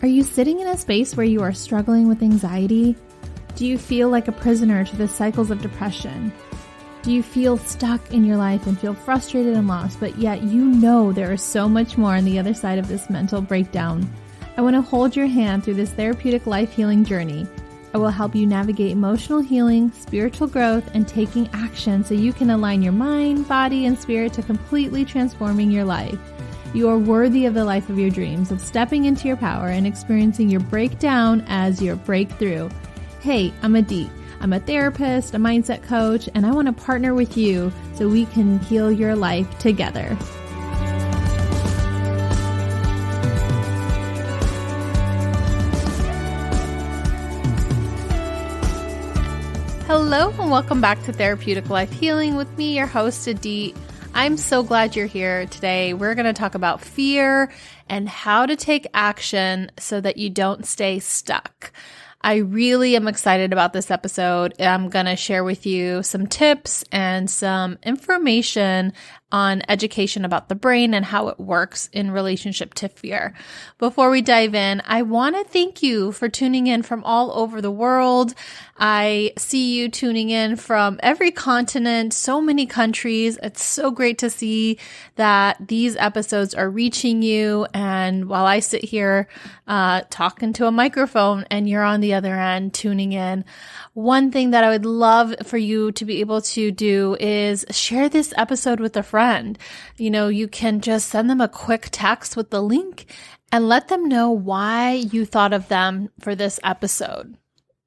Are you sitting in a space where you are struggling with anxiety? Do you feel like a prisoner to the cycles of depression? Do you feel stuck in your life and feel frustrated and lost, but yet you know there is so much more on the other side of this mental breakdown? I want to hold your hand through this therapeutic life healing journey. I will help you navigate emotional healing, spiritual growth, and taking action so you can align your mind, body, and spirit to completely transforming your life. You are worthy of the life of your dreams, of stepping into your power and experiencing your breakdown as your breakthrough. Hey, I'm Aditi. I'm a therapist, a mindset coach, and I want to partner with you so we can heal your life together. Hello and welcome back to Therapeutic Life Healing with me, your host, Aditi. I'm so glad you're here today. We're going to talk about fear and how to take action so that you don't stay stuck. I really am excited about this episode. I'm going to share with you some tips and some information on education about the brain and how it works in relationship to fear. Before we dive in, I want to thank you for tuning in from all over the world. I see you tuning in from every continent, so many countries. It's so great to see that these episodes are reaching you. And while I sit here talking to a microphone and you're on the other end tuning in, one thing that I would love for you to be able to do is share this episode with a friend. You know, you can just send them a quick text with the link and let them know why you thought of them for this episode.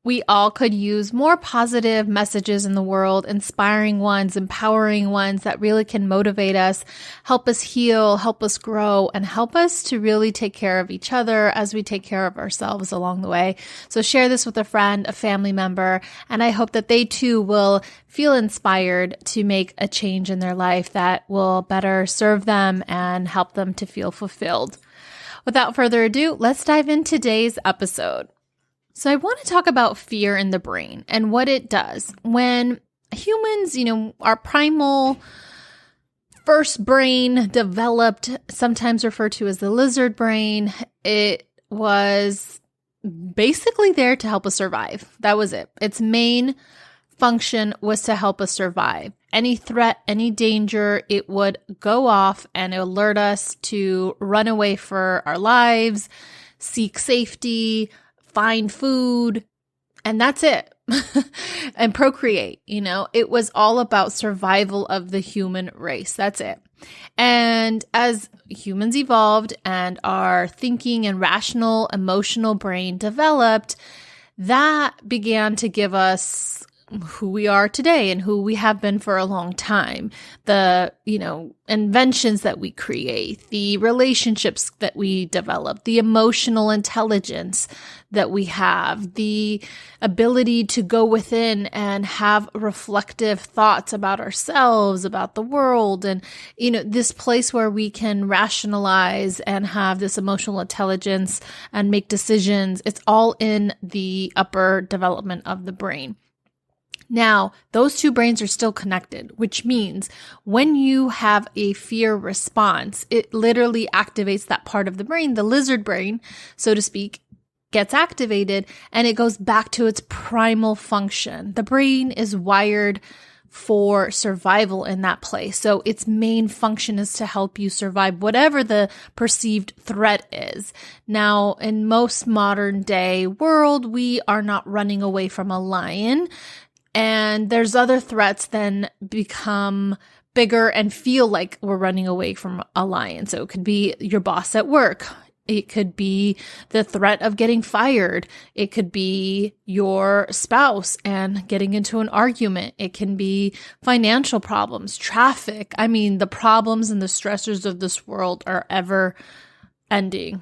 We all could use more positive messages in the world, inspiring ones, empowering ones that really can motivate us, help us heal, help us grow, and help us to really take care of each other as we take care of ourselves along the way. So share this with a friend, a family member, and I hope that they too will feel inspired to make a change in their life that will better serve them and help them to feel fulfilled. Without further ado, let's dive into today's episode. So I want to talk about fear in the brain and what it does. When humans, our primal first brain developed, sometimes referred to as the lizard brain, it was basically there to help us survive. That was it. Its main function was to help us survive. Any threat, any danger, it would go off and alert us to run away for our lives, seek safety, find food, and that's it. And procreate, it was all about survival of the human race. That's it. And as humans evolved and our thinking and rational, emotional brain developed, that began to give us who we are today and who we have been for a long time. The, inventions that we create, the relationships that we develop, the emotional intelligence that we have, the ability to go within and have reflective thoughts about ourselves, about the world, and, this place where we can rationalize and have this emotional intelligence and make decisions. It's all in the upper development of the brain. Now, those two brains are still connected, which means when you have a fear response, it literally activates that part of the brain, the lizard brain, so to speak, gets activated, and it goes back to its primal function. The brain is wired for survival in that place. So its main function is to help you survive whatever the perceived threat is. Now, in most modern day world, we are not running away from a lion. And there's other threats then become bigger and feel like we're running away from a lion. So it could be your boss at work. It could be the threat of getting fired. It could be your spouse and getting into an argument. It can be financial problems, traffic. The problems and the stressors of this world are never ending,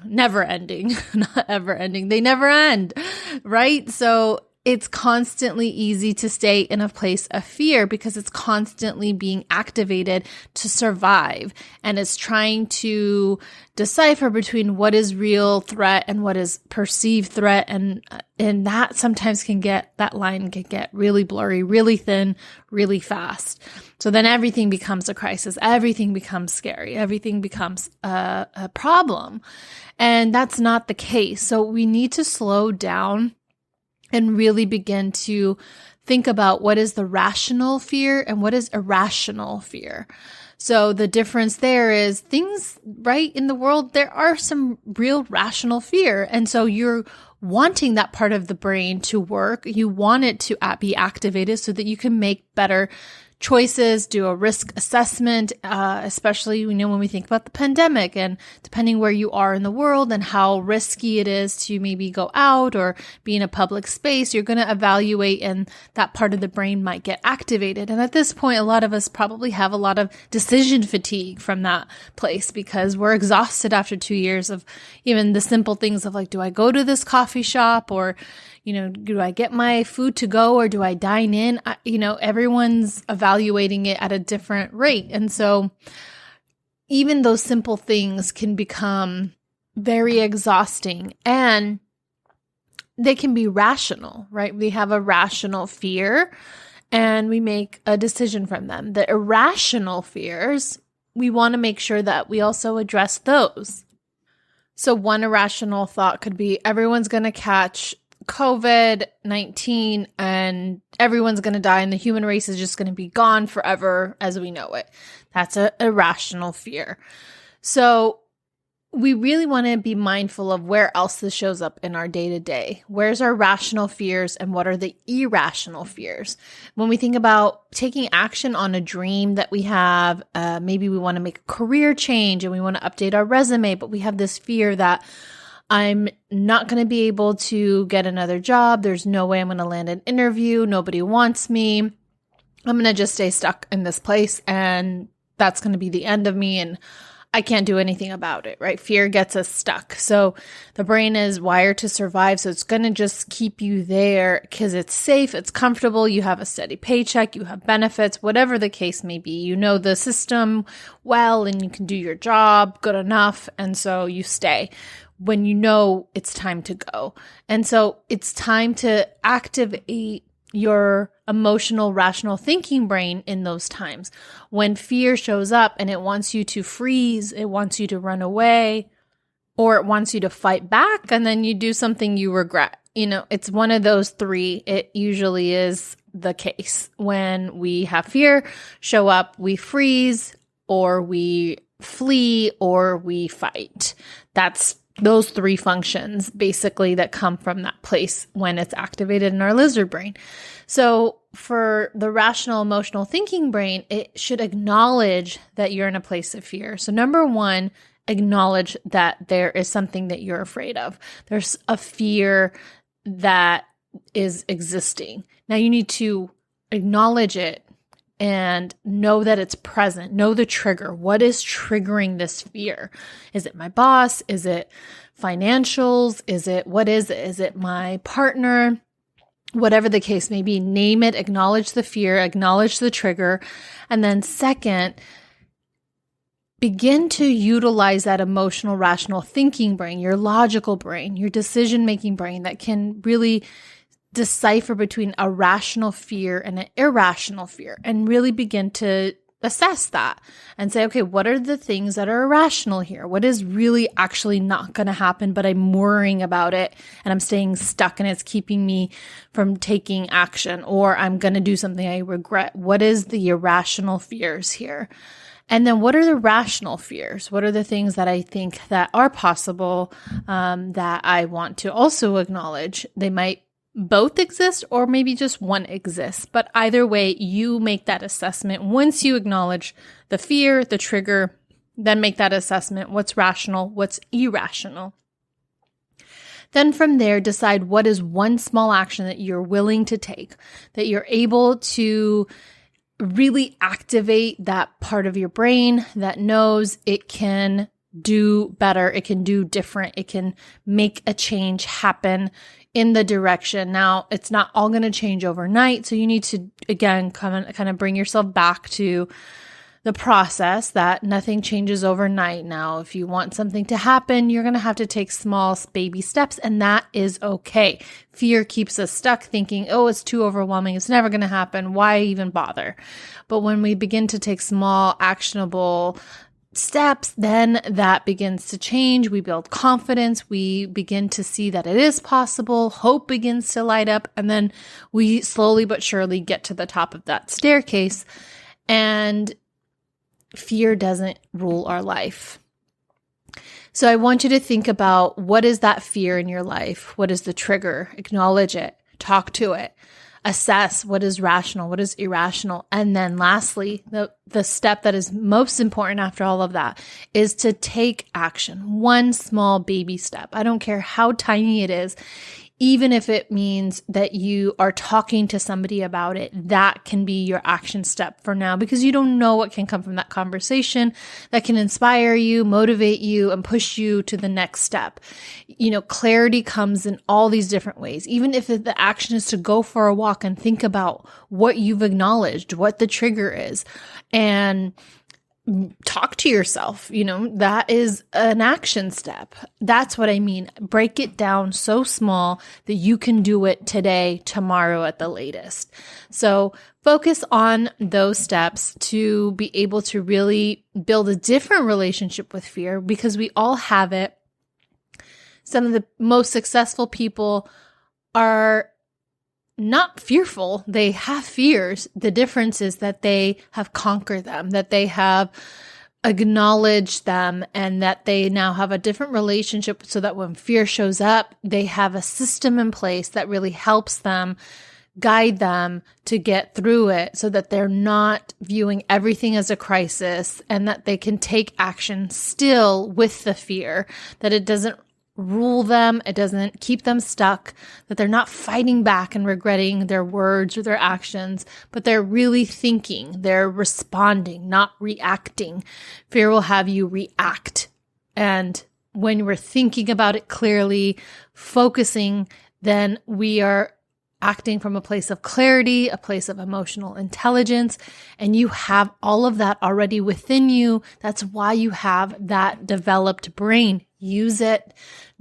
not ever ending. They never end, right? So it's constantly easy to stay in a place of fear because it's constantly being activated to survive. And it's trying to decipher between what is real threat and what is perceived threat. And that sometimes that line can get really blurry, really thin, really fast. So then everything becomes a crisis. Everything becomes scary. Everything becomes a problem. And that's not the case. So we need to slow down and really begin to think about what is the rational fear and what is irrational fear. So the difference there is things, right, in the world, there are some real rational fear. And so you're wanting that part of the brain to work. You want it to be activated so that you can make better choices, do a risk assessment, especially, when we think about the pandemic and depending where you are in the world and how risky it is to maybe go out or be in a public space, you're going to evaluate and that part of the brain might get activated. And at this point, a lot of us probably have a lot of decision fatigue from that place because we're exhausted after 2 years of even the simple things of like, do I go to this coffee shop or, do I get my food to go or do I dine in? Everyone's evaluating it at a different rate. And so even those simple things can become very exhausting and they can be rational, right? We have a rational fear and we make a decision from them. The irrational fears, we want to make sure that we also address those. So one irrational thought could be everyone's going to catch COVID-19 and everyone's going to die and the human race is just going to be gone forever as we know it. That's an irrational fear. So we really want to be mindful of where else this shows up in our day-to-day. Where's our rational fears and what are the irrational fears? When we think about taking action on a dream that we have, maybe we want to make a career change and we want to update our resume, but we have this fear that I'm not going to be able to get another job. There's no way I'm going to land an interview. Nobody wants me. I'm going to just stay stuck in this place and that's going to be the end of me and I can't do anything about it, right? Fear gets us stuck. So the brain is wired to survive. So it's going to just keep you there because it's safe, it's comfortable, you have a steady paycheck, you have benefits, whatever the case may be. You know the system well and you can do your job good enough. And so you stay when you know it's time to go. And so it's time to activate your emotional, rational thinking brain in those times. When fear shows up and it wants you to freeze, it wants you to run away, or it wants you to fight back, and then you do something you regret. It's one of those three. It usually is the case. When we have fear show up, we freeze, or we flee, or we fight. That's those three functions basically that come from that place when it's activated in our lizard brain. So for the rational emotional thinking brain, it should acknowledge that you're in a place of fear. So number one, acknowledge that there is something that you're afraid of. There's a fear that is existing. Now you need to acknowledge it and know that it's present. Know the trigger. What is triggering this fear? Is it my boss? Is it financials? What is it? Is it my partner? Whatever the case may be, name it, acknowledge the fear, acknowledge the trigger. And then second, begin to utilize that emotional, rational thinking brain, your logical brain, your decision-making brain that can really decipher between a rational fear and an irrational fear and really begin to assess that and say, okay, what are the things that are irrational here? What is really actually not going to happen, but I'm worrying about it and I'm staying stuck and it's keeping me from taking action, or I'm going to do something I regret. What is the irrational fears here? And then what are the rational fears? What are the things that I think that are possible that I want to also acknowledge? They might both exist or maybe just one exists. But either way, you make that assessment. Once you acknowledge the fear, the trigger, then make that assessment. What's rational? What's irrational? Then from there, decide what is one small action that you're willing to take, that you're able to really activate that part of your brain that knows it can do better. It can do different. It can make a change happen in the direction. Now, it's not all going to change overnight. So you need to, again, kind of bring yourself back to the process that nothing changes overnight. Now, if you want something to happen, you're going to have to take small baby steps, and that is okay. Fear keeps us stuck thinking, oh, it's too overwhelming. It's never going to happen. Why even bother? But when we begin to take small, actionable steps, then that begins to change. We build confidence. We begin to see that it is possible. Hope begins to light up. And then we slowly but surely get to the top of that staircase, and fear doesn't rule our life. So I want you to think about, what is that fear in your life? What is the trigger? Acknowledge it. Talk to it. Assess what is rational, what is irrational. And then lastly, the step that is most important after all of that is to take action. One small baby step. I don't care how tiny it is. Even if it means that you are talking to somebody about it, that can be your action step for now, because you don't know what can come from that conversation that can inspire you, motivate you, and push you to the next step. Clarity comes in all these different ways. Even if the action is to go for a walk and think about what you've acknowledged, what the trigger is, and talk to yourself, that is an action step. That's what I mean. Break it down so small that you can do it today, tomorrow at the latest. So focus on those steps to be able to really build a different relationship with fear, because we all have it. Some of the most successful people are not fearful. They have fears. The difference is that they have conquered them, that they have acknowledged them, and that they now have a different relationship, so that when fear shows up, they have a system in place that really helps them, guide them to get through it, so that they're not viewing everything as a crisis, and that they can take action still with the fear, that it doesn't rule them, it doesn't keep them stuck, that they're not fighting back and regretting their words or their actions, but they're really thinking, they're responding, not reacting. Fear will have you react. And when we're thinking about it clearly, focusing, then we are acting from a place of clarity, a place of emotional intelligence, and you have all of that already within you. That's why you have that developed brain. Use it.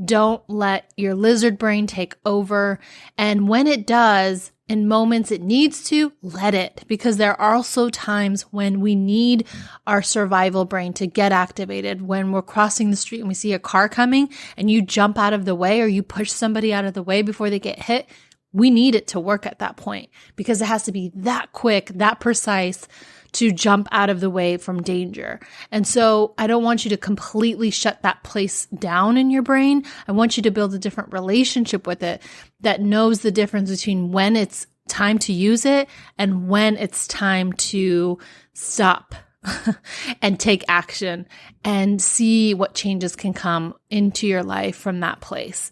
Don't let your lizard brain take over. And when it does, in moments it needs to, let it, because there are also times when we need our survival brain to get activated. When we're crossing the street and we see a car coming and you jump out of the way, or you push somebody out of the way before they get hit, we need it to work at that point, because it has to be that quick, that precise to jump out of the way from danger. And so I don't want you to completely shut that place down in your brain. I want you to build a different relationship with it that knows the difference between when it's time to use it and when it's time to stop and take action and see what changes can come into your life from that place.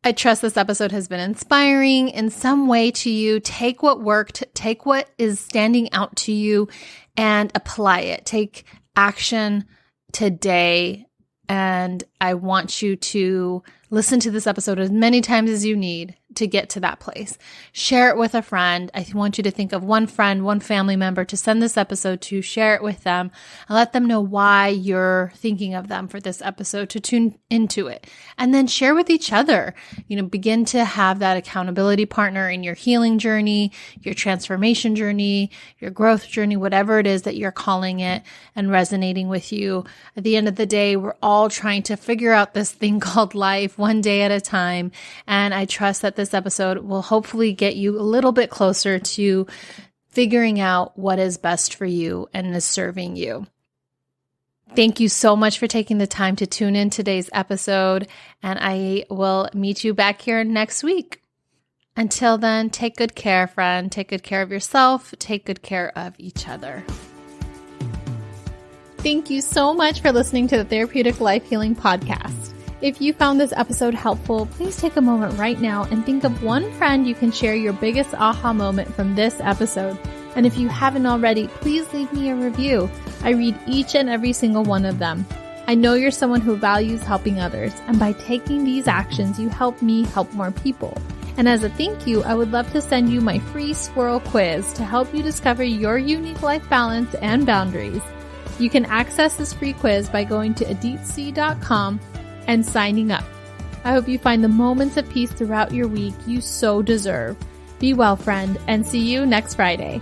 I trust this episode has been inspiring in some way to you. Take what worked, take what is standing out to you, and apply it. Take action today. And I want you to listen to this episode as many times as you need to get to that place. Share it with a friend. I want you to think of one friend, one family member to send this episode to, share it with them, and let them know why you're thinking of them for this episode, to tune into it. And then share with each other. Begin to have that accountability partner in your healing journey, your transformation journey, your growth journey, whatever it is that you're calling it and resonating with you. At the end of the day, we're all trying to figure out this thing called life, one day at a time. And I trust that this episode will hopefully get you a little bit closer to figuring out what is best for you and is serving you. Thank you so much for taking the time to tune in today's episode, and I will meet you back here next week. Until then, take good care, friend. Take good care of yourself. Take good care of each other. Thank you so much for listening to the Therapeutic Life Healing Podcast. If you found this episode helpful, please take a moment right now and think of one friend you can share your biggest aha moment from this episode. And if you haven't already, please leave me a review. I read each and every single one of them. I know you're someone who values helping others, and by taking these actions, you help me help more people. And as a thank you, I would love to send you my free swirl quiz to help you discover your unique life balance and boundaries. You can access this free quiz by going to aditc.com and signing up. I hope you find the moments of peace throughout your week you so deserve. Be well, friend, and see you next Friday.